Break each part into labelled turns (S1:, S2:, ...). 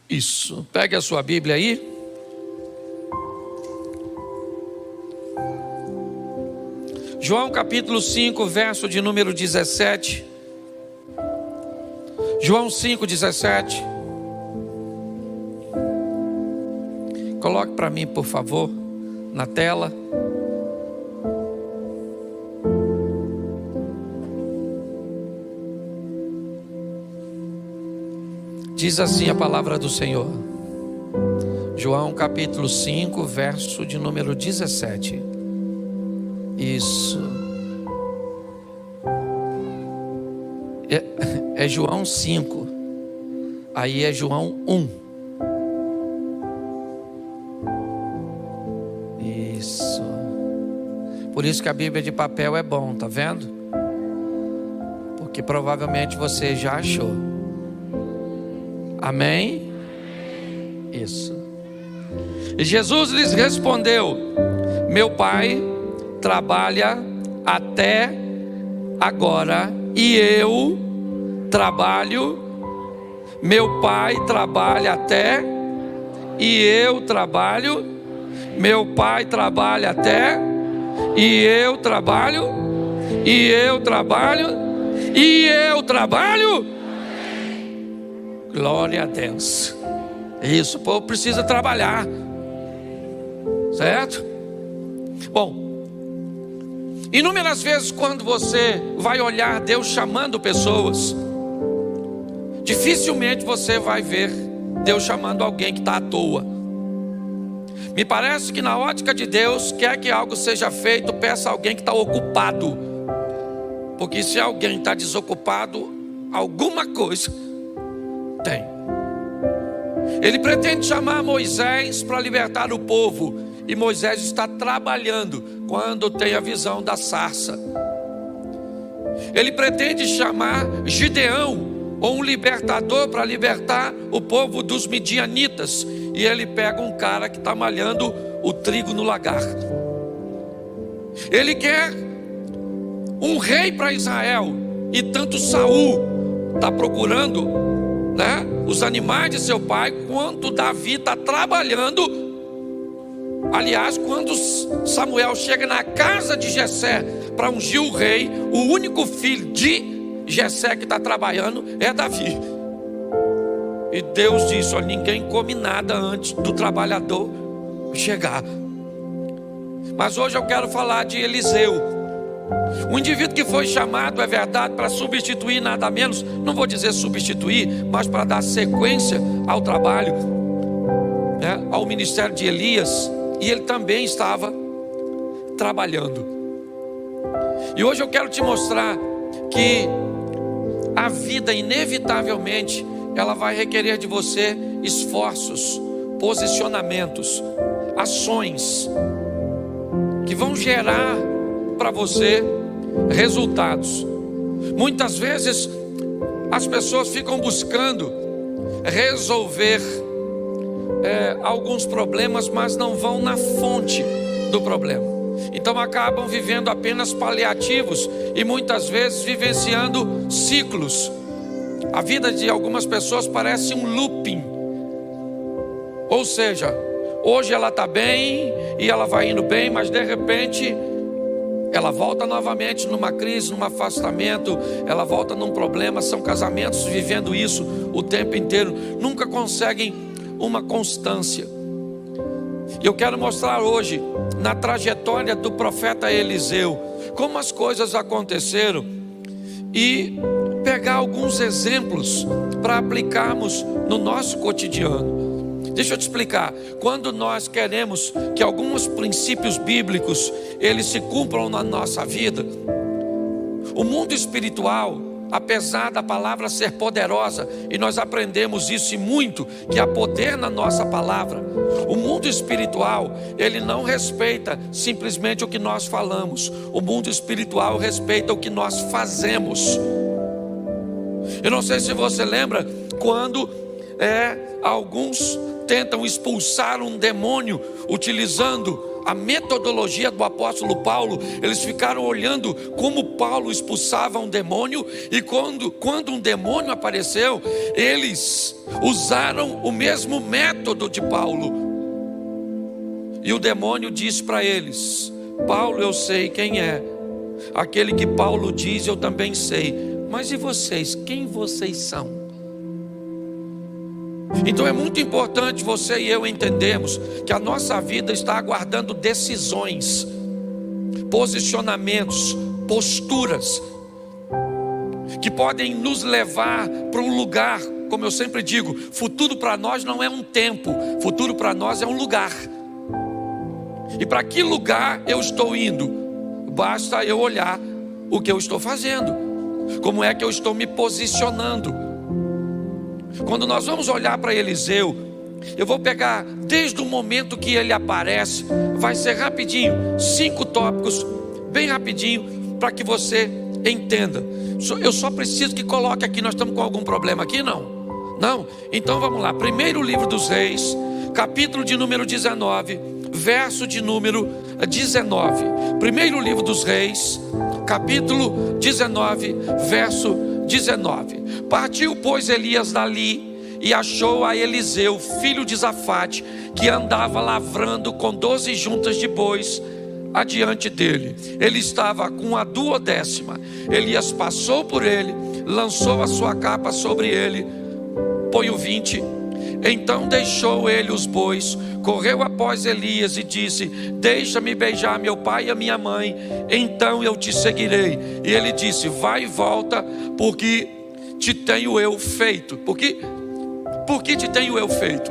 S1: Isso, pegue a sua Bíblia aí. João capítulo 5, verso de número 17. João 5, 17. Coloque para mim, por favor, na tela. Diz assim a palavra do Senhor. João capítulo 5, verso de número 17. Isso. É João 5. Aí é João 1. Isso. Por isso que a Bíblia de papel é bom, tá vendo? Porque provavelmente você já achou. Amém? Isso. E Jesus lhes respondeu: meu Pai trabalha até agora e eu trabalho. Meu Pai trabalha até e eu trabalho. Meu Pai trabalha até e eu trabalho. E eu trabalho. E eu trabalho. Glória a Deus. Isso, o povo precisa trabalhar. Certo? Bom, inúmeras vezes quando você vai olhar Deus chamando pessoas, dificilmente você vai ver Deus chamando alguém que está à toa. Me parece que na ótica de Deus, quer que algo seja feito, peça a alguém que está ocupado. Porque se alguém está desocupado, alguma coisa tem. Ele pretende chamar Moisés para libertar o povo, e Moisés está trabalhando quando tem a visão da sarça. Ele pretende chamar Gideão, ou um libertador, para libertar o povo dos midianitas, e ele pega um cara que está malhando o trigo no lagar. Ele quer um rei para Israel, e tanto Saul está procurando, né, os animais de seu pai, quanto Davi está trabalhando. Aliás, quando Samuel chega na casa de Jessé para ungir o rei, o único filho de Jessé que está trabalhando é Davi. E Deus disse: olha, ninguém come nada antes do trabalhador chegar. Mas hoje eu quero falar de Eliseu, um indivíduo que foi chamado, é verdade, para substituir nada menos, não vou dizer substituir, mas para dar sequência ao trabalho, né, ao ministério de Elias. E ele também estava trabalhando. E hoje eu quero te mostrar que a vida, inevitavelmente, ela vai requerer de você esforços, posicionamentos, ações que vão gerar para você resultados. Muitas vezes as pessoas ficam buscando resolver alguns problemas, mas não vão na fonte do problema. Então acabam vivendo apenas paliativos e muitas vezes vivenciando ciclos. A vida de algumas pessoas parece um looping. Ou seja, hoje ela está bem e ela vai indo bem, mas de repente ela volta novamente numa crise, num afastamento, ela volta num problema. São casamentos vivendo isso o tempo inteiro, nunca conseguem uma constância. E eu quero mostrar hoje, na trajetória do profeta Eliseu, como as coisas aconteceram, e pegar alguns exemplos para aplicarmos no nosso cotidiano. Deixa eu te explicar. Quando nós queremos que alguns princípios bíblicos eles se cumpram na nossa vida, o mundo espiritual, apesar da palavra ser poderosa, e nós aprendemos isso e muito, que há poder na nossa palavra, o mundo espiritual, ele não respeita simplesmente o que nós falamos. O mundo espiritual respeita o que nós fazemos. Eu não sei se você lembra quando alguns tentam expulsar um demônio utilizando a metodologia do apóstolo Paulo, eles ficaram olhando como Paulo expulsava um demônio, e quando um demônio apareceu, eles usaram o mesmo método de Paulo. E o demônio disse para eles: Paulo, eu sei quem é. Aquele que Paulo diz, eu também sei. Mas e vocês? Quem vocês são? Então é muito importante você e eu entendermos que a nossa vida está aguardando decisões, posicionamentos, posturas, que podem nos levar para um lugar. Como eu sempre digo, futuro para nós não é um tempo, futuro para nós é um lugar. E para que lugar eu estou indo? Basta eu olhar o que eu estou fazendo, como é que eu estou me posicionando. Quando nós vamos olhar para Eliseu, eu vou pegar desde o momento que ele aparece, vai ser rapidinho, 5 tópicos, bem rapidinho, para que você entenda. Eu só preciso que coloque aqui, nós estamos com algum problema aqui? Não? Então vamos lá. Primeiro livro dos Reis, capítulo de número 19, verso de número 19. Primeiro livro dos Reis, capítulo 19, verso 19. Partiu, pois, Elias dali e achou a Eliseu, filho de Zafate, que andava lavrando com 12 juntas de bois adiante dele. Ele estava com a 12ª. Elias passou por ele, lançou a sua capa sobre ele. Põe o 20. Então deixou ele os bois, correu após Elias e disse: deixa-me beijar meu pai e a minha mãe, então eu te seguirei. E ele disse: vai e volta, porque te tenho eu feito. Por que te tenho eu feito?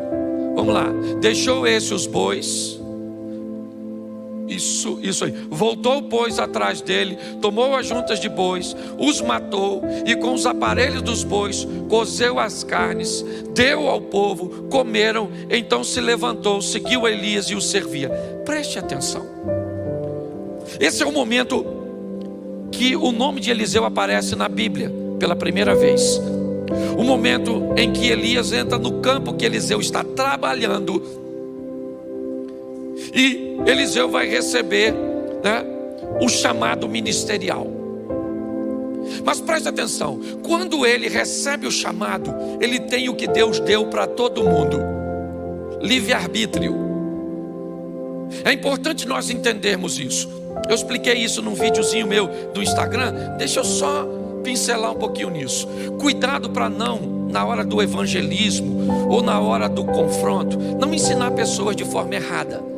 S1: Vamos lá. Deixou os bois. Isso aí. Voltou, pois, atrás dele, tomou as juntas de bois, os matou, e com os aparelhos dos bois cozeu as carnes, deu ao povo, comeram. Então se levantou, seguiu Elias e o servia. Preste atenção. Esse é o momento que o nome de Eliseu aparece na Bíblia pela primeira vez. O momento em que Elias entra no campo que Eliseu está trabalhando, e Eliseu vai receber, o chamado ministerial. Mas preste atenção, quando ele recebe o chamado, ele tem o que Deus deu para todo mundo: livre-arbítrio. É importante nós entendermos isso. Eu expliquei isso num videozinho meu do Instagram. Deixa eu só pincelar um pouquinho nisso. Cuidado para não, na hora do evangelismo ou na hora do confronto, não ensinar pessoas de forma errada.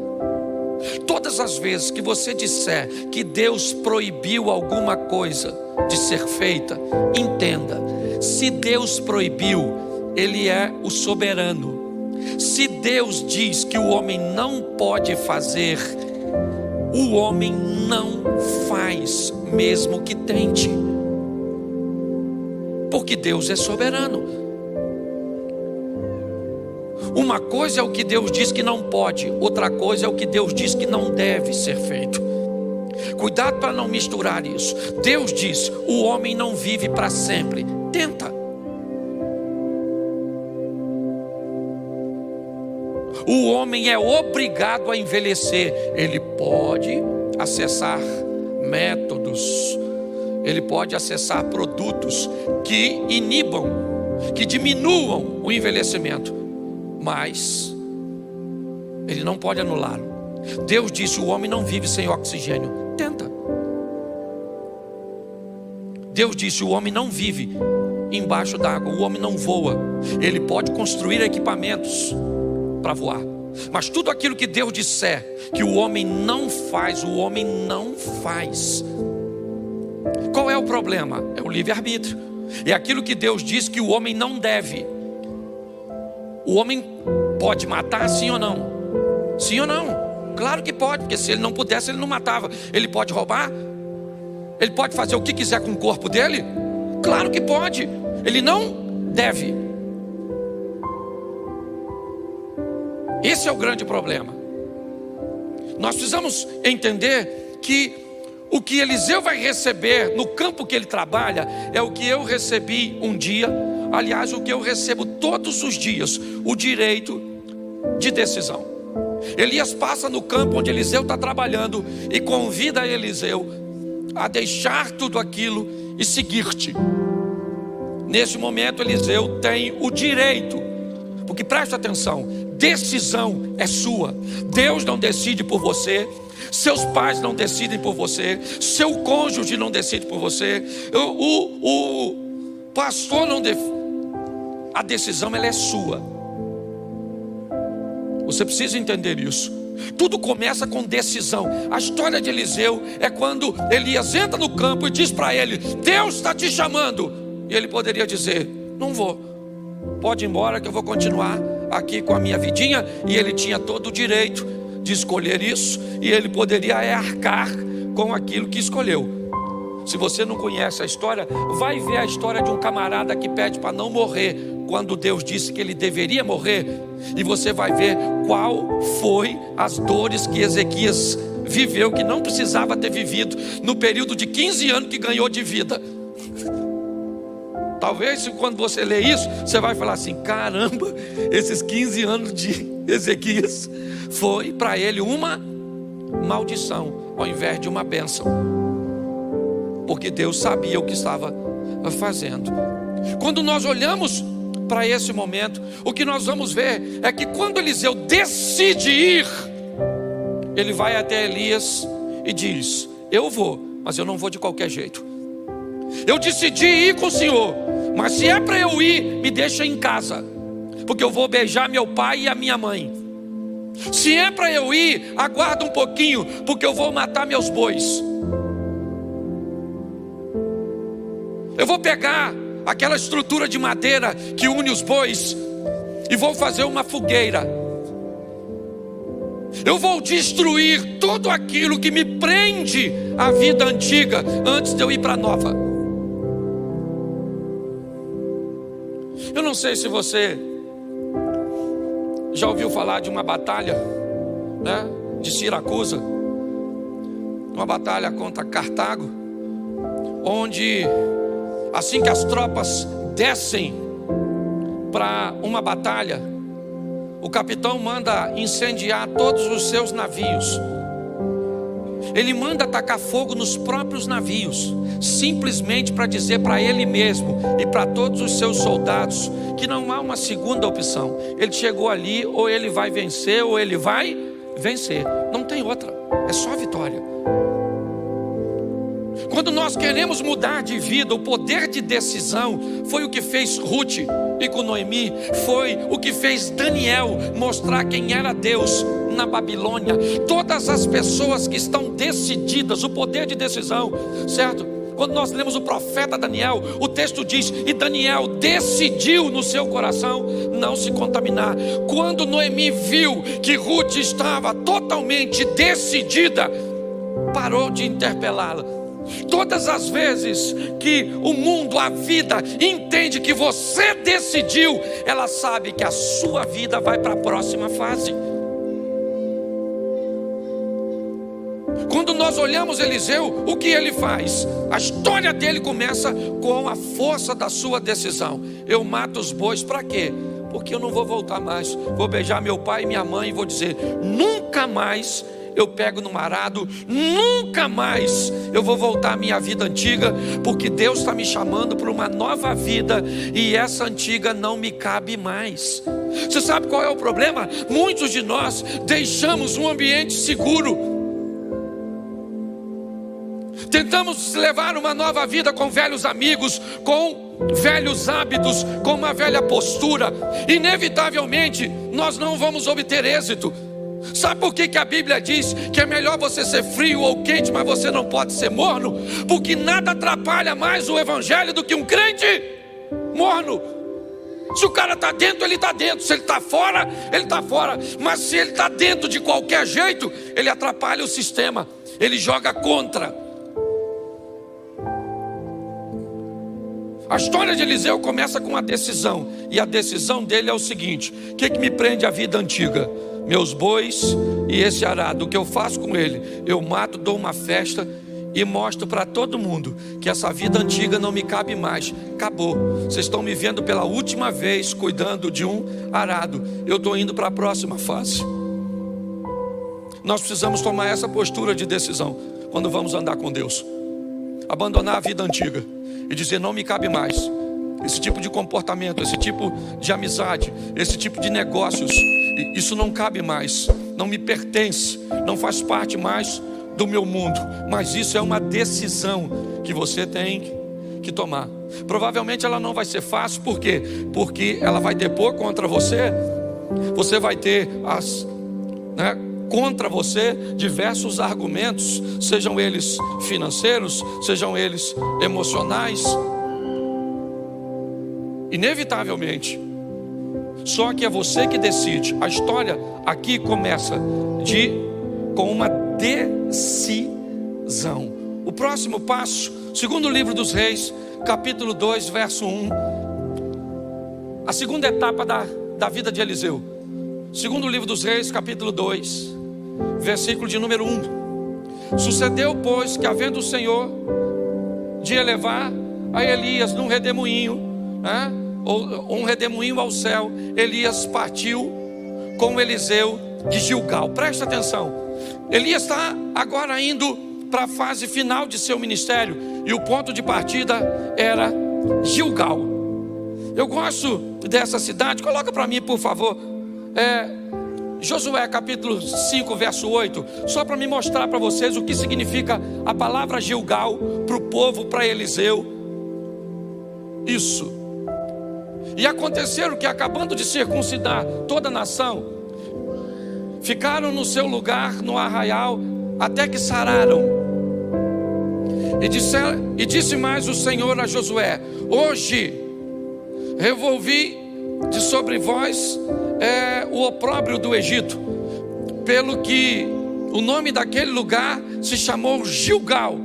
S1: Todas as vezes que você disser que Deus proibiu alguma coisa de ser feita, entenda: se Deus proibiu, Ele é o soberano. Se Deus diz que o homem não pode fazer, o homem não faz, mesmo que tente, porque Deus é soberano. Uma coisa é o que Deus diz que não pode, outra coisa é o que Deus diz que não deve ser feito. Cuidado para não misturar isso. Deus diz: o homem não vive para sempre. Tenta. O homem é obrigado a envelhecer. Ele pode acessar métodos, ele pode acessar produtos que inibam, que diminuam o envelhecimento, mas ele não pode anulá-lo. Deus disse: o homem não vive sem oxigênio. Tenta. Deus disse: o homem não vive embaixo d'água, o homem não voa. Ele pode construir equipamentos para voar, mas tudo aquilo que Deus disser que o homem não faz, o homem não faz. Qual é o problema? É o livre-arbítrio. É aquilo que Deus diz que o homem não deve. O homem pode matar, sim ou não? Sim ou não? Claro que pode, porque se ele não pudesse, ele não matava. Ele pode roubar? Ele pode fazer o que quiser com o corpo dele? Claro que pode. Ele não deve. Esse é o grande problema. Nós precisamos entender que o que Eliseu vai receber no campo que ele trabalha é o que eu recebi um dia. Aliás, o que eu recebo todos os dias: o direito de decisão. Elias passa no campo onde Eliseu está trabalhando e convida Eliseu a deixar tudo aquilo e seguir-te. Nesse momento Eliseu tem o direito, porque presta atenção, decisão é sua. Deus não decide por você, seus pais não decidem por você, seu cônjuge não decide por você, o pastor não decide. A decisão ela é sua. Você precisa entender isso. Tudo começa com decisão. A história de Eliseu é quando Elias entra no campo e diz para ele: Deus está te chamando. E ele poderia dizer: não vou, pode ir embora que eu vou continuar aqui com a minha vidinha. E ele tinha todo o direito de escolher isso, e ele poderia arcar com aquilo que escolheu. Se você não conhece a história, vai ver a história de um camarada que pede para não morrer, quando Deus disse que ele deveria morrer. E você vai ver qual foi as dores que Ezequias viveu, que não precisava ter vivido, no período de 15 anos que ganhou de vida. Talvez quando você lê isso, você vai falar assim: caramba, esses 15 anos de Ezequias foi para ele uma maldição, ao invés de uma bênção, porque Deus sabia o que estava fazendo. Quando nós olhamos para esse momento, o que nós vamos ver é que quando Eliseu decide ir, ele vai até Elias e diz: eu vou, mas eu não vou de qualquer jeito. Eu decidi ir com o Senhor, mas se é para eu ir, me deixa em casa, porque eu vou beijar meu pai e a minha mãe. Se é para eu ir, aguarda um pouquinho, porque eu vou matar meus bois. Eu vou pegar aquela estrutura de madeira que une os bois e vou fazer uma fogueira. Eu vou destruir tudo aquilo que me prende à vida antiga antes de eu ir para a nova. Eu não sei se você já ouviu falar de uma batalha, né, de Siracusa, uma batalha contra Cartago, onde assim que as tropas descem para uma batalha, o capitão manda incendiar todos os seus navios. Ele manda atacar fogo nos próprios navios, simplesmente para dizer para ele mesmo e para todos os seus soldados que não há uma segunda opção. Ele chegou ali, ou ele vai vencer ou ele vai vencer, não tem outra, é só vitória. Quando nós queremos mudar de vida, o poder de decisão foi o que fez Ruth e com Noemi, foi o que fez Daniel mostrar quem era Deus na Babilônia. Todas as pessoas que estão decididas, o poder de decisão, certo? Quando nós lemos o profeta Daniel, o texto diz: e Daniel decidiu no seu coração não se contaminar. Quando Noemi viu que Ruth estava totalmente decidida, parou de interpelá-la. Todas as vezes que o mundo, a vida, entende que você decidiu, ela sabe que a sua vida vai para a próxima fase. Quando nós olhamos Eliseu, o que ele faz? A história dele começa com a força da sua decisão. Eu mato os bois para quê? Porque eu não vou voltar mais. Vou beijar meu pai e minha mãe e vou dizer: nunca mais eu pego no arado, nunca mais eu vou voltar à minha vida antiga, porque Deus está me chamando para uma nova vida e essa antiga não me cabe mais. Você sabe qual é o problema? Muitos de nós deixamos um ambiente seguro, tentamos levar uma nova vida com velhos amigos, com velhos hábitos, com uma velha postura. Inevitavelmente nós não vamos obter êxito. Sabe por que a Bíblia diz que é melhor você ser frio ou quente, mas você não pode ser morno? Porque nada atrapalha mais o evangelho do que um crente morno. Se o cara está dentro, ele está dentro. Se ele está fora, ele está fora. Mas se ele está dentro de qualquer jeito, ele atrapalha o sistema, ele joga contra. A história de Eliseu começa com uma decisão, e a decisão dele é o seguinte: o que me prende à vida antiga? Meus bois e esse arado. O que eu faço com ele? Eu mato, dou uma festa e mostro para todo mundo que essa vida antiga não me cabe mais. Acabou. Vocês estão me vendo pela última vez cuidando de um arado. Eu estou indo para a próxima fase. nós precisamos tomar essa postura de decisão quando vamos andar com Deus. Abandonar a vida antiga e dizer: não me cabe mais esse tipo de comportamento, esse tipo de amizade, esse tipo de negócios. Isso não cabe mais, não me pertence, não faz parte mais do meu mundo. Mas isso é uma decisão que você tem que tomar. Provavelmente ela não vai ser fácil. Por quê? Porque ela vai depor contra você. Você vai ter contra você diversos argumentos, sejam eles financeiros, sejam eles emocionais. Inevitavelmente. Só que é você que decide. A história aqui começa com uma decisão. O próximo passo, segundo livro dos Reis, capítulo 2, verso 1. A segunda etapa da vida de Eliseu. Segundo livro dos Reis, capítulo 2, versículo de número 1. Sucedeu, pois, que havendo o Senhor de elevar a Elias num redemoinho, ou um redemoinho ao céu, Elias partiu com Eliseu de Gilgal. Presta atenção. Elias está agora indo para a fase final de seu ministério, e o ponto de partida era Gilgal. Eu gosto dessa cidade. Coloca para mim, por favor, Josué capítulo 5, verso 8, só para me mostrar para vocês o que significa a palavra Gilgal para o povo, para Eliseu. Isso. E aconteceram que, acabando de circuncidar toda a nação, ficaram no seu lugar no arraial até que sararam. E disse mais o Senhor a Josué: hoje revolvi de sobre vós o opróbrio do Egito, pelo que o nome daquele lugar se chamou Gilgal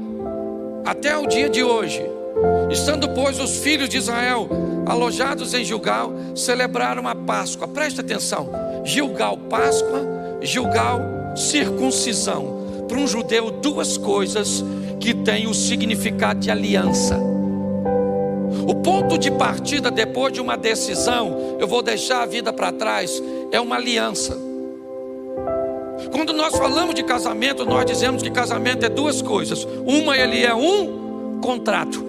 S1: até o dia de hoje. Estando, pois, os filhos de Israel alojados em Gilgal, celebraram a Páscoa. Presta atenção. Gilgal, Páscoa. Gilgal, circuncisão. Para um judeu, duas coisas que têm o significado de aliança. O ponto de partida depois de uma decisão, eu vou deixar a vida para trás, é uma aliança. Quando nós falamos de casamento, nós dizemos que casamento é duas coisas. Uma, ele é um contrato.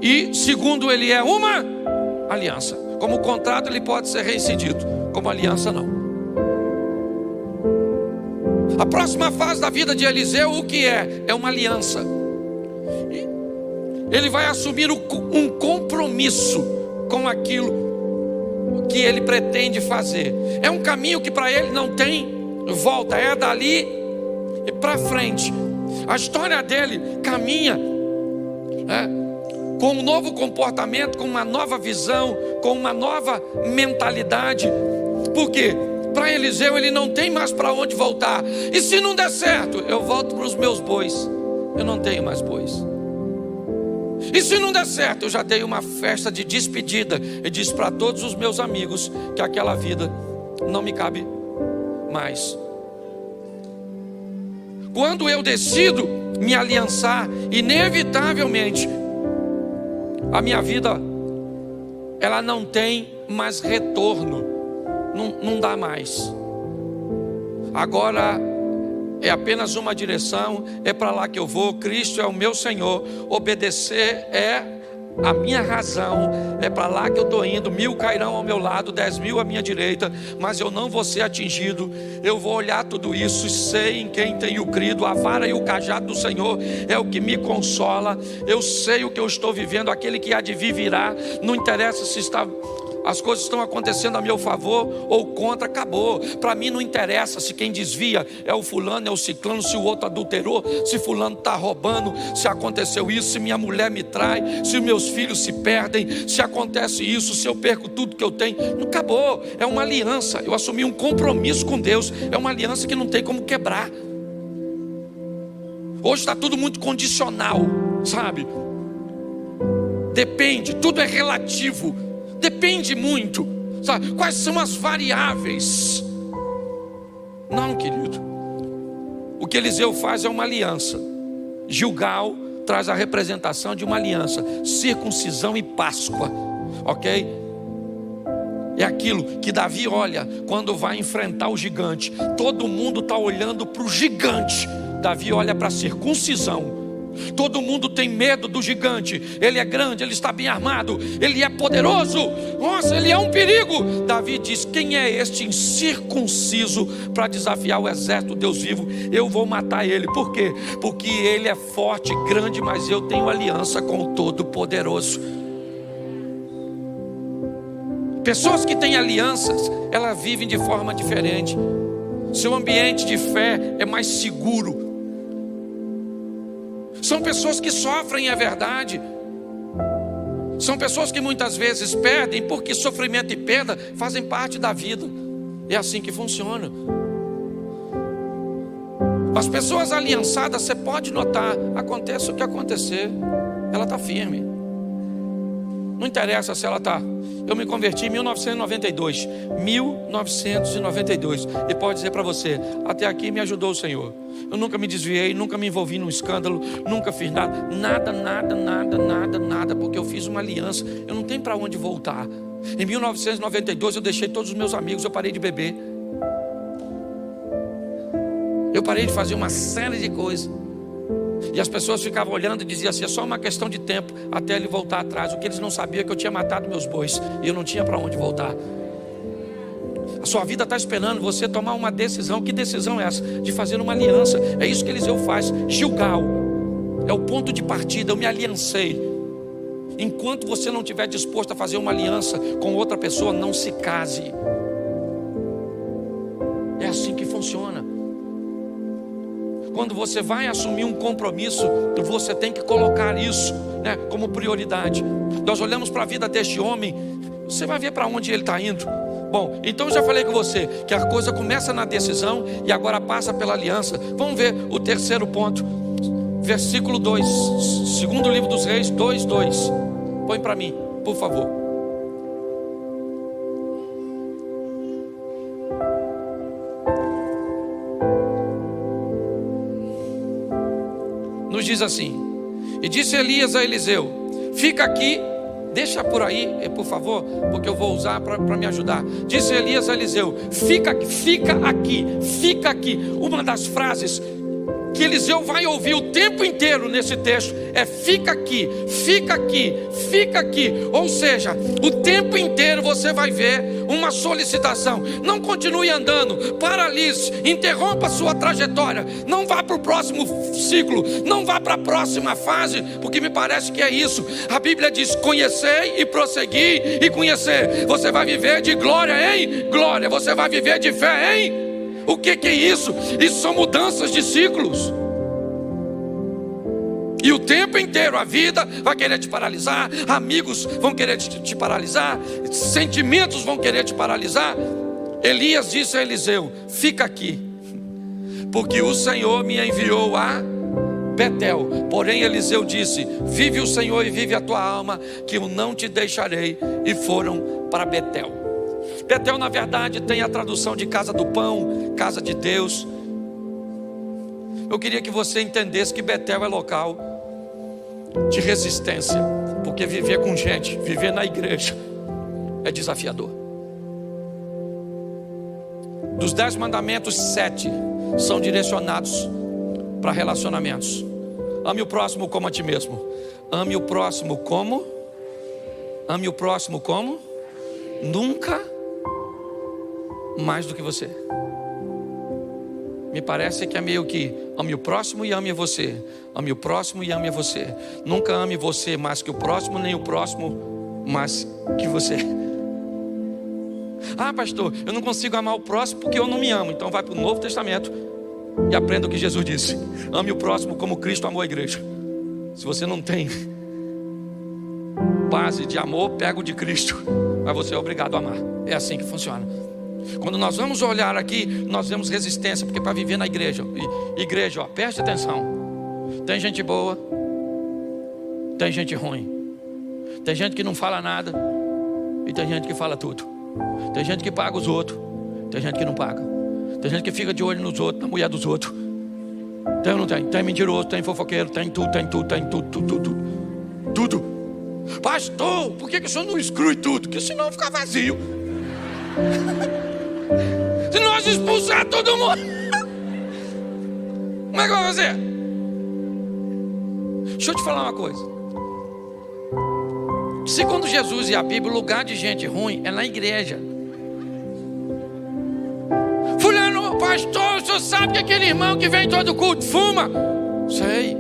S1: E segundo, ele é uma aliança. Como contrato, ele pode ser reincidido. Como aliança, não. A próxima fase da vida de Eliseu, o que é? É uma aliança. Ele vai assumir um compromisso com aquilo que ele pretende fazer. É um caminho que para ele não tem volta, é dali para frente. A história dele caminha com um novo comportamento, com uma nova visão, com uma nova mentalidade. Por quê? Para Eliseu, ele não tem mais para onde voltar. E se não der certo, eu volto para os meus bois. Eu não tenho mais bois. E se não der certo, eu já dei uma festa de despedida e disse para todos os meus amigos que aquela vida não me cabe mais. Quando eu decido me aliançar, inevitavelmente a minha vida, ela não tem mais retorno, não dá mais. Agora é apenas uma direção, é para lá que eu vou. Cristo é o meu Senhor, obedecer é a minha razão, é para lá que eu estou indo. 1000 cairão ao meu lado, 10.000 à minha direita, mas eu não vou ser atingido. Eu vou olhar tudo isso e sei em quem tenho crido. A vara e o cajado do Senhor é o que me consola. Eu sei o que eu estou vivendo, aquele que há de vir virá. Não interessa se as coisas estão acontecendo a meu favor ou contra, acabou. Para mim não interessa se quem desvia é o fulano, é o ciclano, se o outro adulterou, se fulano está roubando, se aconteceu isso, se minha mulher me trai, se meus filhos se perdem, se acontece isso, se eu perco tudo que eu tenho. Não, acabou. É uma aliança. Eu assumi um compromisso com Deus. É uma aliança que não tem como quebrar. Hoje está tudo muito condicional, sabe? Depende, tudo é relativo. Depende muito, sabe? Quais são as variáveis? Não, querido. O que Eliseu faz é uma aliança. Gilgal traz a representação de uma aliança. Circuncisão e Páscoa, ok? é aquilo que Davi olha quando vai enfrentar o gigante. Todo mundo está olhando para o gigante, Davi olha para a circuncisão. Todo mundo tem medo do gigante. Ele é grande, ele está bem armado, ele é poderoso. Nossa, ele é um perigo. Davi diz: quem é este incircunciso para desafiar o exército do Deus vivo? Eu vou matar ele. Por quê? Porque ele é forte, grande, mas eu tenho aliança com o Todo-Poderoso. Pessoas que têm alianças, elas vivem de forma diferente. Seu ambiente de fé é mais seguro. São pessoas que sofrem, é verdade. São pessoas que muitas vezes perdem, porque sofrimento e perda fazem parte da vida. É assim que funciona. As pessoas aliançadas, você pode notar, aconteça o que acontecer, ela está firme. Não interessa se ela está. Eu me converti em 1992. E pode dizer para você: até aqui me ajudou o Senhor. Eu nunca me desviei, nunca me envolvi num escândalo, nunca fiz nada, porque eu fiz uma aliança. Eu não tenho para onde voltar. Em 1992 eu deixei todos os meus amigos, eu parei de beber. Eu parei de fazer uma série de coisas. E as pessoas ficavam olhando e diziam assim: é só uma questão de tempo até ele voltar atrás. O que eles não sabiam é que eu tinha matado meus bois e eu não tinha para onde voltar. A sua vida está esperando você tomar uma decisão. Que decisão é essa? De fazer uma aliança. É isso que Eliseu faz. Gilgal é o ponto de partida. Eu me aliancei. Enquanto você não estiver disposto a fazer uma aliança com outra pessoa, não se case. É assim que funciona. Quando você vai assumir um compromisso, você tem que colocar isso, né, como prioridade. Nós olhamos para a vida deste homem, você vai ver para onde ele está indo. Bom, então eu já falei com você que a coisa começa na decisão e agora passa pela aliança. Vamos ver o terceiro ponto. Versículo 2, segundo livro dos Reis 2:2. Põe para mim, por favor. Nos diz assim: e disse Elias a Eliseu: fica aqui. Deixa por aí, por favor, porque eu vou usar para me ajudar. Disse Elias a Eliseu: fica aqui. Uma das frases que Eliseu vai ouvir o tempo inteiro nesse texto é: fica aqui. Ou seja, o tempo inteiro você vai ver uma solicitação. Não continue andando, paralise, interrompa a sua trajetória, não vá para o próximo ciclo, não vá para a próxima fase, porque me parece que é isso. A Bíblia diz: conhecei e prossegui e conhecer. Você vai viver de glória em glória, você vai viver de fé em... O que é isso? Isso são mudanças de ciclos. E o tempo inteiro a vida vai querer te paralisar, amigos vão querer te paralisar, sentimentos vão querer te paralisar. Elias disse a Eliseu: fica aqui, porque o Senhor me enviou a Betel. Porém Eliseu disse: vive o Senhor e vive a tua alma, que eu não te deixarei. E foram para Betel. Betel, na verdade, tem a tradução de casa do pão, casa de Deus. Eu queria que você entendesse que Betel é local de resistência, porque viver com gente, viver na igreja é desafiador. Dos 10 mandamentos, 7 são direcionados para relacionamentos. Ame o próximo como a ti mesmo. Ame o próximo como? Ame o próximo como? Nunca mais do que você. Me parece que é meio que ame o próximo e ame você. Ame o próximo e ame você. Nunca ame você mais que o próximo, nem o próximo mais que você. Ah, pastor, eu não consigo amar o próximo porque eu não me amo. Então vai para o Novo Testamento e aprenda o que Jesus disse: ame o próximo como Cristo amou a igreja. Se você não tem base de amor, pega o de Cristo, mas você é obrigado a amar. É assim que funciona. Quando nós vamos olhar aqui, nós vemos resistência, porque para viver na igreja, preste atenção, tem gente boa, tem gente ruim, tem gente que não fala nada e tem gente que fala tudo, tem gente que paga os outros, tem gente que não paga, tem gente que fica de olho nos outros, na mulher dos outros. Tem ou não tem? Tem mentiroso, tem fofoqueiro, tem tudo. Pastor, por que o senhor não exclui tudo? Porque senão fica vazio. Se nós expulsar todo mundo, como é que vai fazer? Deixa eu te falar uma coisa. Segundo Jesus e a Bíblia, o lugar de gente ruim é na igreja. Fulano, pastor, o senhor sabe que aquele irmão que vem todo culto fuma? Sei.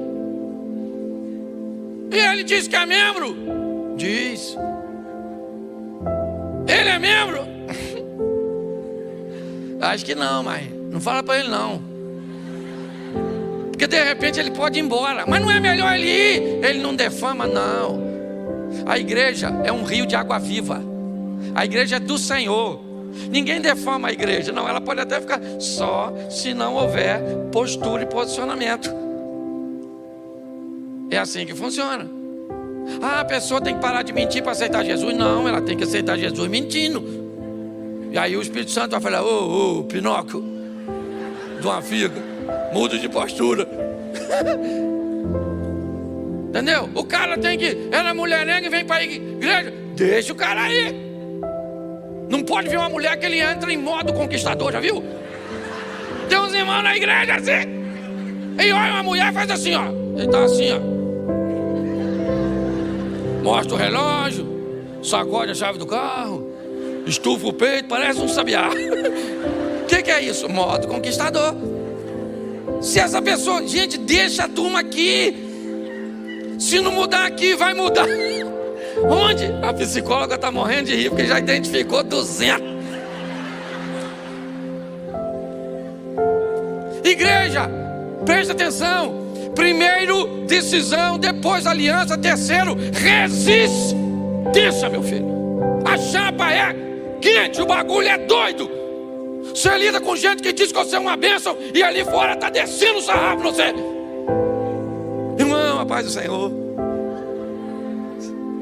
S1: E ele diz que é membro? Diz. Ele é membro? Acho que não, mas não fala para ele não. Porque de repente ele pode ir embora. Mas não é melhor ele ir? Ele não defama, não. A igreja é um rio de água viva. A igreja é do Senhor. Ninguém defama a igreja, não. Ela pode até ficar só se não houver postura e posicionamento. É assim que funciona. Ah, a pessoa tem que parar de mentir para aceitar Jesus. Não, ela tem que aceitar Jesus mentindo. E aí o Espírito Santo vai falar: ô, Pinóquio, de uma figa, muda de postura. Entendeu? O cara tem que... Ela é mulherenga e vem para a igreja. Deixa o cara aí. Não pode ver uma mulher que ele entra em modo conquistador, já viu? Tem uns irmãos na igreja assim. E olha, uma mulher faz assim, ó. Ele tá assim, ó. Mostra o relógio, sacode a chave do carro, estufa o peito, parece um sabiá. O que é isso? Modo conquistador. Se essa pessoa... Gente, deixa a turma aqui. Se não mudar aqui, vai mudar. Onde? A psicóloga está morrendo de rir, porque já identificou 200. Igreja, presta atenção. Primeiro, decisão, depois aliança. Terceiro, resistência, meu filho. A chapa é quente, o bagulho é doido. Você lida com gente que diz que você é uma bênção e ali fora está descendo o sarrafo pra você. Irmão, a paz do Senhor.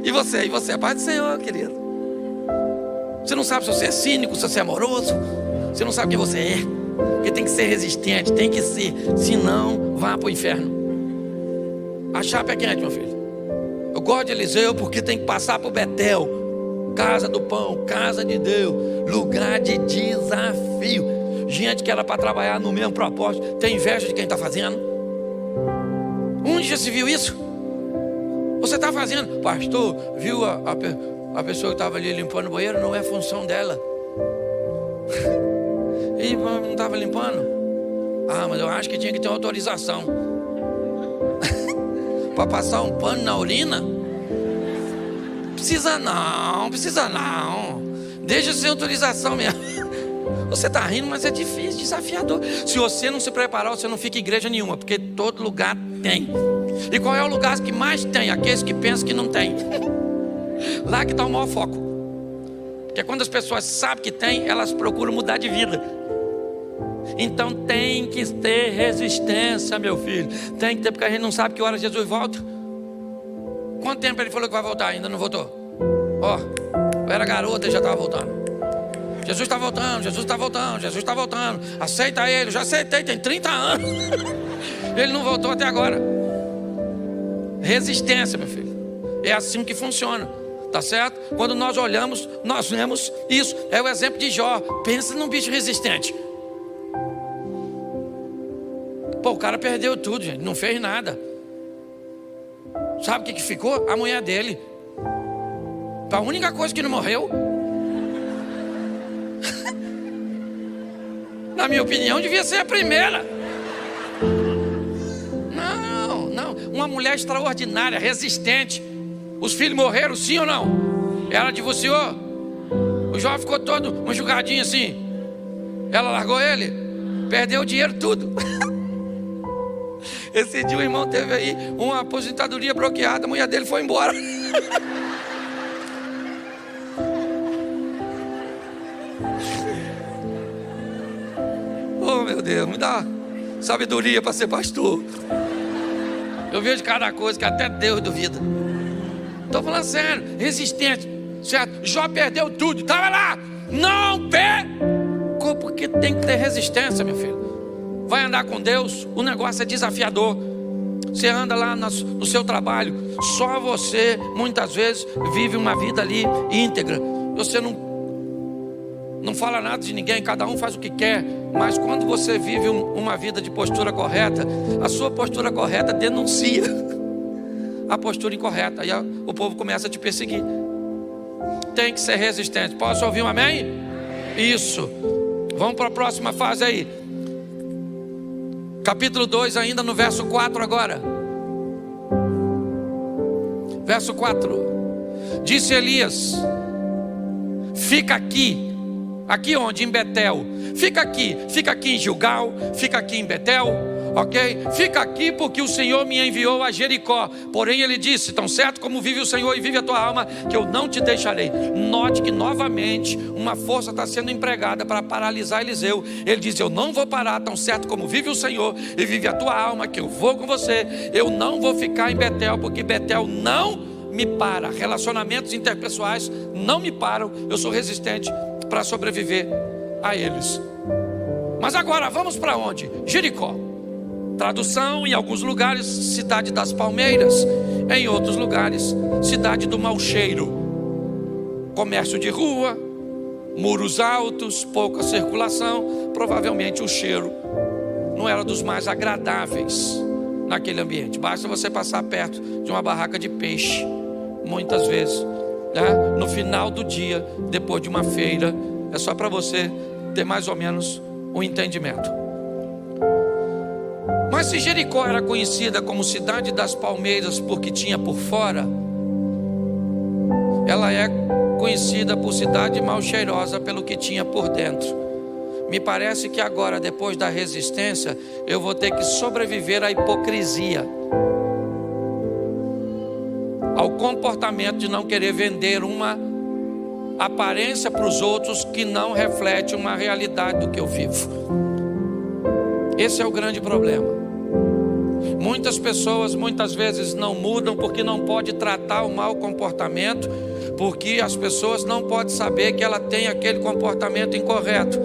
S1: E você? E você? A paz do Senhor, querido. Você não sabe se você é cínico, se você é amoroso. Você não sabe quem você é. Porque tem que ser resistente, tem que ser. Senão, vá para o inferno. A chapa é quente, meu filho. Eu gosto de Eliseu porque tem que passar por Betel. Casa do pão, casa de Deus. Lugar de desafio. Gente que era para trabalhar no mesmo propósito. Tem inveja de quem está fazendo. Onde já se viu isso? Você está fazendo, pastor, viu a pessoa que estava ali limpando o banheiro? Não é função dela. E não estava limpando? Ah, mas eu acho que tinha que ter uma autorização. Para passar um pano na urina? Precisa não. Deixa sem autorização mesmo. Você está rindo, mas é difícil, desafiador. Se você não se preparar, você não fica em igreja nenhuma, porque todo lugar tem. E qual é o lugar que mais tem? Aqueles que pensam que não tem. Lá que está o maior foco. Porque quando as pessoas sabem que tem, elas procuram mudar de vida. Então tem que ter resistência, meu filho. Tem que ter, porque a gente não sabe que hora Jesus volta. Quanto tempo ele falou que vai voltar? Ainda não voltou. Ó, eu era garota e já estava voltando. Jesus está voltando, Jesus está voltando, Jesus está voltando. Aceita ele, já aceitei, tem 30 anos. Ele não voltou até agora. Resistência, meu filho. É assim que funciona, tá certo? Quando nós olhamos, nós vemos isso. É o exemplo de Jó. Pensa num bicho resistente. Pô, o cara perdeu tudo, gente, não fez nada. Sabe o que ficou? A mulher dele. A única coisa que não morreu. Na minha opinião, devia ser a primeira. Não. Uma mulher extraordinária, resistente. Os filhos morreram, sim ou não? Ela divorciou. O Jó ficou todo machucadinho assim. Ela largou ele. Perdeu o dinheiro tudo. Esse dia o irmão teve aí uma aposentadoria bloqueada. A mulher dele foi embora. Oh, meu Deus, me dá sabedoria para ser pastor. Eu vejo cada coisa que até Deus duvida. Estou falando sério, resistente, certo? Jó perdeu tudo, estava lá. Não pecou, porque tem que ter resistência, meu filho. Vai andar com Deus, o negócio é desafiador. Você anda lá no seu trabalho, só você muitas vezes vive uma vida ali íntegra. Você não não fala nada de ninguém, cada um faz o que quer. Mas quando você vive uma vida de postura correta, a sua postura correta denuncia a postura incorreta. Aí o povo começa a te perseguir. Tem que ser resistente. Posso ouvir um amém? Isso. Vamos para a próxima fase aí. Capítulo 2, ainda no verso 4 agora. Verso 4. Disse Elias: fica aqui. Aqui onde? Em Betel. Fica aqui em Gilgal, fica aqui em Betel, ok? Fica aqui porque o Senhor me enviou a Jericó. Porém ele disse: tão certo como vive o Senhor e vive a tua alma, que eu não te deixarei. Note que novamente uma força está sendo empregada para paralisar Eliseu. Ele diz: eu não vou parar, tão certo como vive o Senhor e vive a tua alma, que eu vou com você. Eu não vou ficar em Betel, porque Betel não me para. Relacionamentos interpessoais não me param. Eu sou resistente para sobreviver a eles. Mas agora vamos para onde? Jericó. Tradução: em alguns lugares, cidade das palmeiras. Em outros lugares, cidade do mau cheiro. Comércio de rua, muros altos, pouca circulação. Provavelmente o cheiro não era dos mais agradáveis naquele ambiente. Basta você passar perto de uma barraca de peixe, muitas vezes, né? No final do dia, depois de uma feira. É só para você ter mais ou menos um entendimento. Mas se Jericó era conhecida como cidade das palmeiras porque tinha por fora, ela é conhecida por cidade mal cheirosa pelo que tinha por dentro. Me parece que agora, depois da resistência, eu vou ter que sobreviver à hipocrisia, ao comportamento de não querer vender uma aparência para os outros que não reflete uma realidade do que eu vivo. Esse é o grande problema. Muitas pessoas muitas vezes não mudam porque não pode tratar o mau comportamento, porque as pessoas não podem saber que ela tem aquele comportamento incorreto.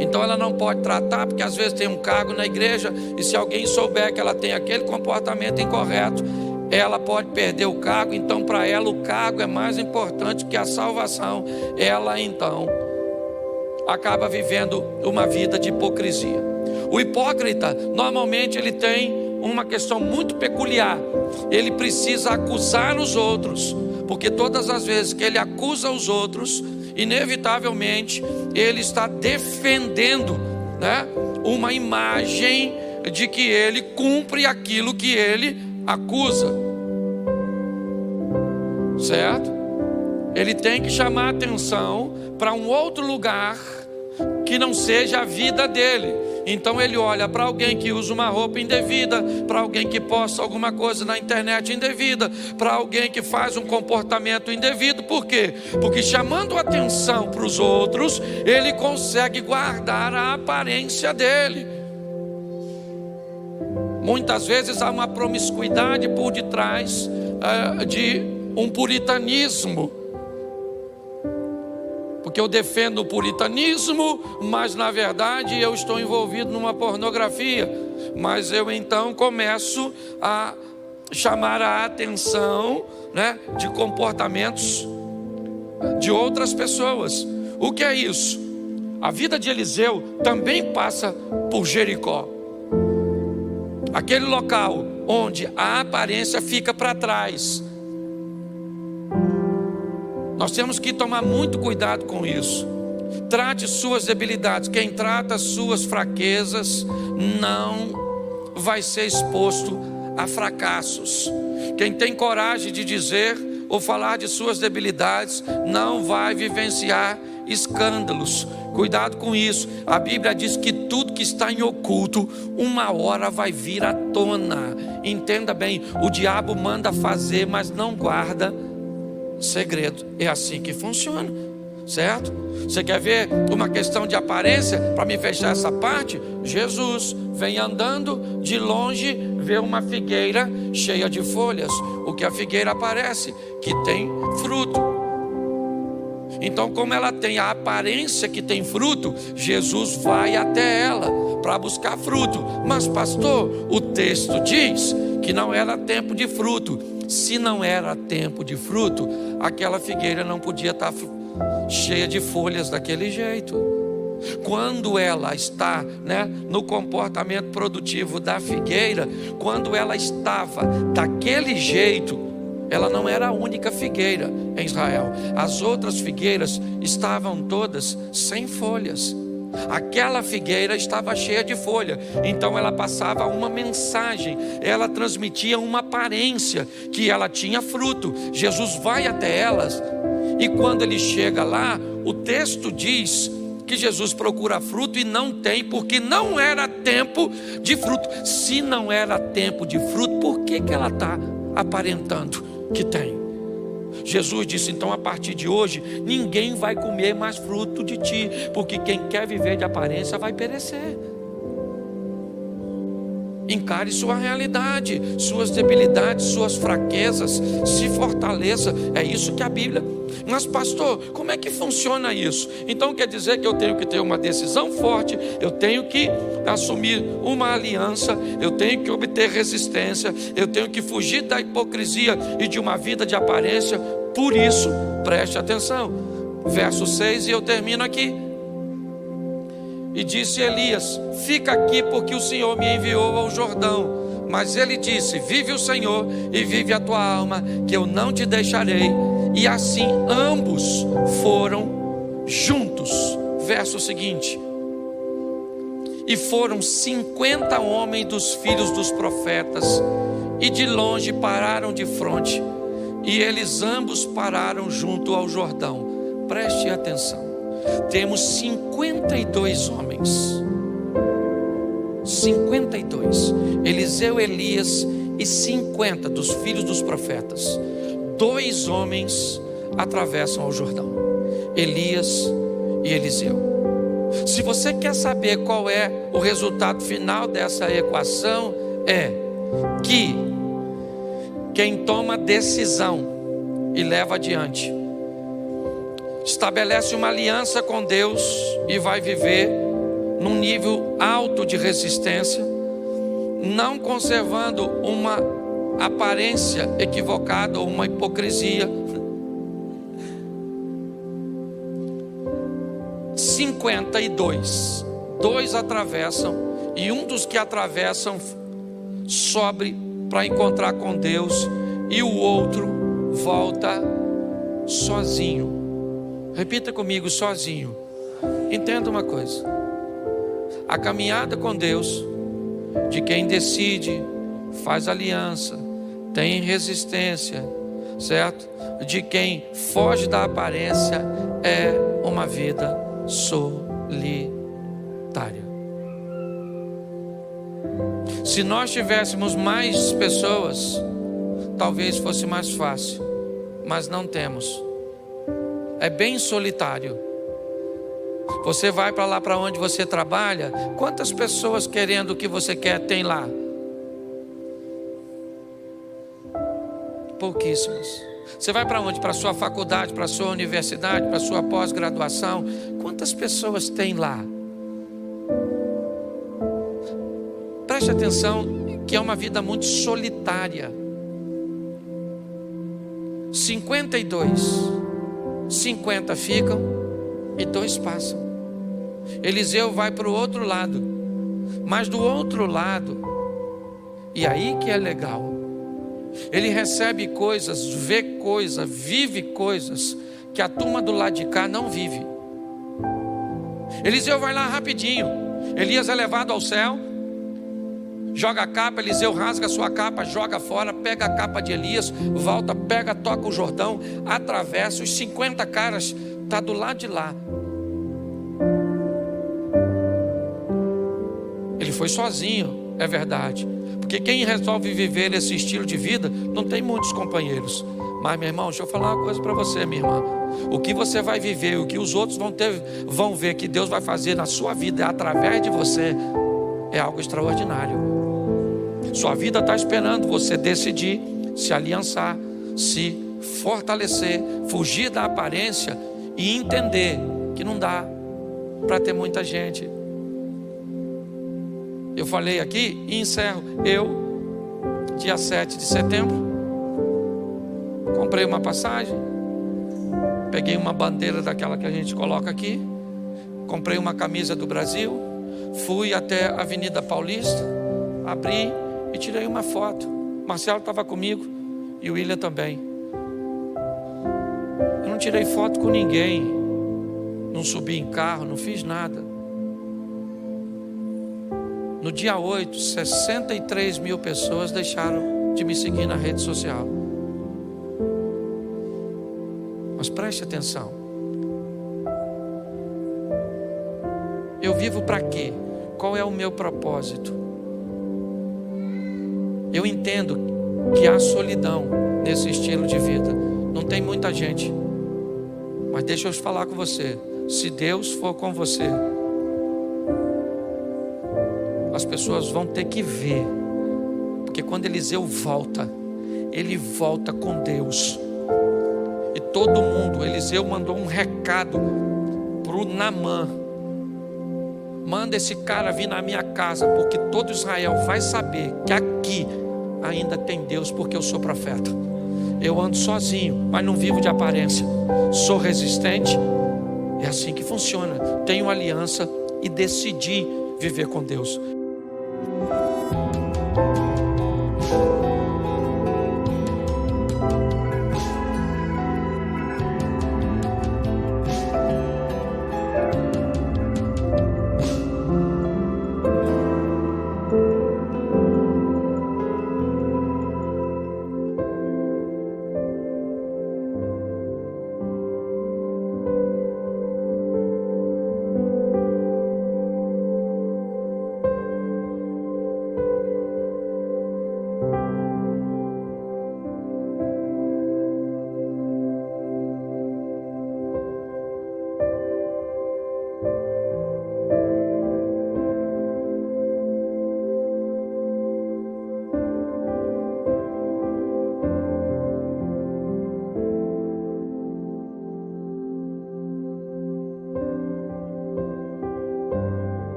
S1: Então ela não pode tratar, porque às vezes tem um cargo na igreja, e se alguém souber que ela tem aquele comportamento incorreto, ela pode perder o cargo. Então para ela o cargo é mais importante que a salvação. Ela então acaba vivendo uma vida de hipocrisia. O hipócrita normalmente ele tem uma questão muito peculiar. Ele precisa acusar os outros, porque todas as vezes que ele acusa os outros, inevitavelmente ele está defendendo, né, uma imagem de que ele cumpre aquilo que ele acusa, certo? Ele tem que chamar atenção para um outro lugar que não seja a vida dele. Então ele olha para alguém que usa uma roupa indevida, para alguém que posta alguma coisa na internet indevida, para alguém que faz um comportamento indevido. Por quê? Porque chamando atenção para os outros, ele consegue guardar a aparência dele. Muitas vezes há uma promiscuidade por detrás de um puritanismo. Porque eu defendo o puritanismo, mas na verdade eu estou envolvido numa pornografia. Mas eu então começo a chamar a atenção, né, de comportamentos de outras pessoas. O que é isso? A vida de Eliseu também passa por Jericó. Aquele local onde a aparência fica para trás. Nós temos que tomar muito cuidado com isso. Trate suas debilidades. Quem trata suas fraquezas não vai ser exposto a fracassos. Quem tem coragem de dizer ou falar de suas debilidades não vai vivenciar escândalos. Cuidado com isso. A Bíblia diz que tudo que está em oculto, uma hora vai vir à tona. Entenda bem, o diabo manda fazer, mas não guarda segredo. É assim que funciona, certo? Você quer ver uma questão de aparência? Para me fechar essa parte, Jesus vem andando de longe, vê uma figueira cheia de folhas. O que a figueira aparece? Que tem fruto. Então, como ela tem a aparência que tem fruto, Jesus vai até ela para buscar fruto. Mas pastor, o texto diz que não era tempo de fruto. Se não era tempo de fruto, aquela figueira não podia estar cheia de folhas daquele jeito. Quando ela está, no comportamento produtivo da figueira, quando ela estava daquele jeito, ela não era a única figueira em Israel. As outras figueiras estavam todas sem folhas. Aquela figueira estava cheia de folha. Então ela passava uma mensagem, ela transmitia uma aparência que ela tinha fruto. Jesus vai até elas, e quando ele chega lá, o texto diz que Jesus procura fruto e não tem, porque não era tempo de fruto. Se não era tempo de fruto, por que ela está aparentando que tem? Jesus disse: então a partir de hoje ninguém vai comer mais fruto de ti, porque quem quer viver de aparência vai perecer. Encare sua realidade, suas debilidades, suas fraquezas, se fortaleça. É isso que a Bíblia. Mas pastor, como é que funciona isso? Então quer dizer que eu tenho que ter uma decisão forte, eu tenho que assumir uma aliança, eu tenho que obter resistência, eu tenho que fugir da hipocrisia e de uma vida de aparência. Por isso, preste atenção, verso 6, e eu termino aqui. E disse Elias: fica aqui, porque o Senhor me enviou ao Jordão. Mas ele disse: vive o Senhor e vive a tua alma, que eu não te deixarei. E assim ambos foram juntos. Verso seguinte: e foram 50 homens dos filhos dos profetas, e de longe pararam de fronte, e eles ambos pararam junto ao Jordão. Preste atenção, temos 52 homens, 52, Eliseu, Elias e 50 dos filhos dos profetas. 2 homens atravessam o Jordão, Elias e Eliseu. Se você quer saber qual é o resultado final dessa equação, é que quem toma decisão e leva adiante, estabelece uma aliança com Deus e vai viver num nível alto de resistência, não conservando uma aparência equivocada ou uma hipocrisia. 52, 2 atravessam, e um dos que atravessam sobe para encontrar com Deus, e o outro volta sozinho. Repita comigo: sozinho. Entenda uma coisa: a caminhada com Deus, de quem decide, faz aliança, tem resistência, certo? De quem foge da aparência, é uma vida solitária. Se nós tivéssemos mais pessoas, talvez fosse mais fácil, mas não temos. É bem solitário. Você vai para lá, para onde você trabalha, quantas pessoas querendo o que você quer tem lá? Pouquíssimas. Você vai para onde? Para a sua faculdade, para a sua universidade, para a sua pós-graduação, quantas pessoas tem lá? Preste atenção que é uma vida muito solitária. 52, 50 ficam e 2 passam. Eliseu vai para o outro lado, mas do outro lado, e aí que é legal, ele recebe coisas, vê coisas, vive coisas que a turma do lado de cá não vive. Eliseu vai lá rapidinho, Elias é levado ao céu, joga a capa, Eliseu rasga a sua capa, joga fora, pega a capa de Elias, volta, pega, toca o Jordão, atravessa, os 50 caras está do lado de lá. Ele foi sozinho, é verdade, porque quem resolve viver esse estilo de vida não tem muitos companheiros. Mas meu irmão, deixa eu falar uma coisa para você, minha irmã. O que você vai viver, o que os outros vão ver que Deus vai fazer na sua vida através de você, é algo extraordinário. Sua vida está esperando você decidir, se aliançar, se fortalecer, fugir da aparência e entender que não dá para ter muita gente. Eu falei aqui e encerro. Eu, dia 7 de setembro, comprei uma passagem, Peguei uma bandeira daquela que a gente coloca aqui, comprei uma camisa do Brasil, fui até a Avenida Paulista, abri e tirei uma foto. Marcelo estava comigo e o William também. Eu não tirei foto com ninguém, não subi em carro, não fiz nada. No dia 8, 63 mil pessoas deixaram de me seguir na rede social. Mas preste atenção. Eu vivo para quê? Qual é o meu propósito? Eu entendo que há solidão nesse estilo de vida. Não tem muita gente. Mas deixa eu falar com você. Se Deus for com você, as pessoas vão ter que ver. Porque quando Eliseu volta, ele volta com Deus. E todo mundo, Eliseu mandou um recado para o Naamã: manda esse cara vir na minha casa, porque todo Israel vai saber que aqui ainda tem Deus, porque eu sou profeta. Eu ando sozinho, mas não vivo de aparência. Sou resistente. É assim que funciona. Tenho aliança e decidi viver com Deus.